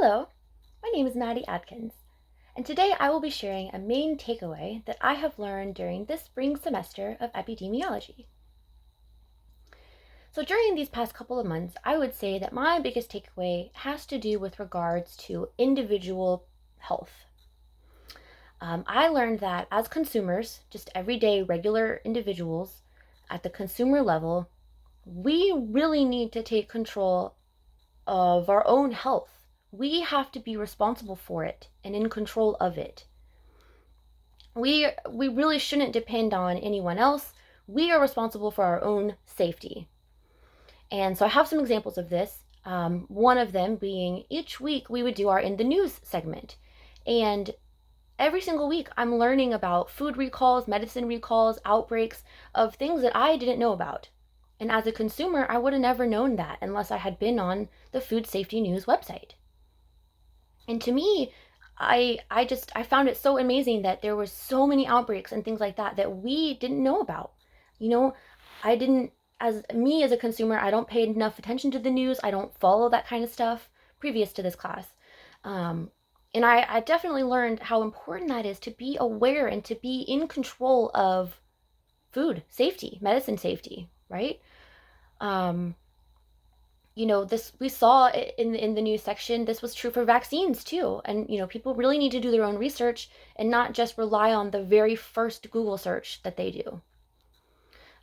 Hello, my name is Maddie Adkins, and today I will be sharing a main takeaway that I have learned during this spring semester of epidemiology. So during these past couple of months, I would say that my biggest takeaway has to do with regards to individual health. I learned that as consumers, just everyday regular individuals at the consumer level, we really need to take control of our own health. We have to be responsible for it and in control of it. We really shouldn't depend on anyone else. We are responsible for our own safety. And so I have some examples of this. One of them being each week we would do our In the News segment. And every single week I'm learning about food recalls, medicine recalls, outbreaks of things that I didn't know about. And as a consumer, I would have never known that unless I had been on the Food Safety News website. And to me, I found it so amazing that there were so many outbreaks and things like that that we didn't know about. You know, I didn't as a consumer, I don't pay enough attention to the news. I don't follow that kind of stuff previous to this class. And I definitely learned how important that is to be aware and to be in control of food safety, medicine safety, right? Um, this we saw in the news section. This was true for vaccines too, and people really need to do their own research and not just rely on the very first Google search that they do.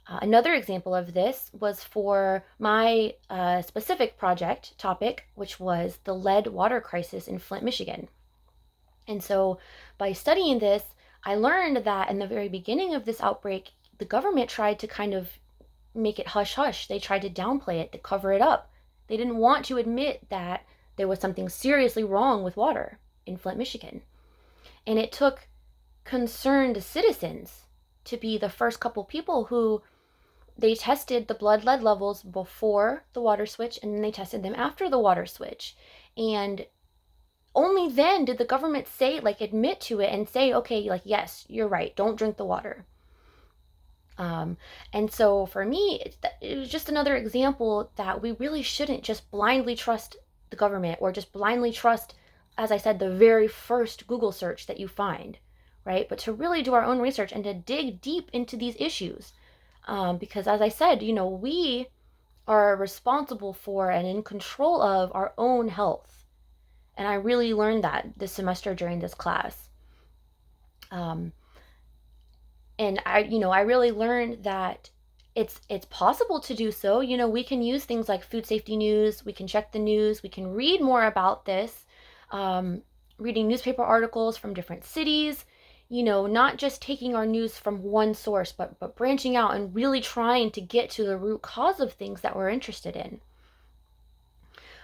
Another example of this was for my specific project topic, which was the lead water crisis in Flint, Michigan. And so by studying this, I learned that in the very beginning of this outbreak, the government tried to kind of make it hush hush. They tried to downplay it, to cover it up. They didn't want to admit that there was something seriously wrong with water in Flint, Michigan. And it took concerned citizens to be the first couple people who they tested the blood lead levels before the water switch, and then they tested them after the water switch. And only then did the government admit to it and say, okay, yes, you're right, don't drink the water. And so for me, it was just another example that we really shouldn't just blindly trust the government or just blindly trust, as I said, the very first Google search that you find, right? But to really do our own research and to dig deep into these issues. Because as I said, we are responsible for and in control of our own health. And I really learned that this semester during this class. And I really learned that it's possible to do so. We can use things like food safety news, we can check the news, we can read more about this, reading newspaper articles from different cities, not just taking our news from one source, but branching out and really trying to get to the root cause of things that we're interested in.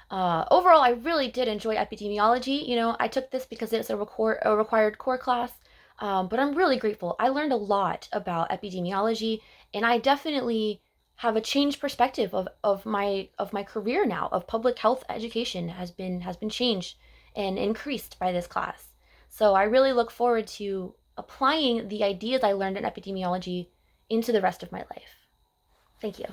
Overall, I really did enjoy epidemiology. I took this because it's a required core class. But I'm really grateful. I learned a lot about epidemiology, and I definitely have a changed perspective of my career now. Of public health education has been changed and increased by this class. So I really look forward to applying the ideas I learned in epidemiology into the rest of my life. Thank you.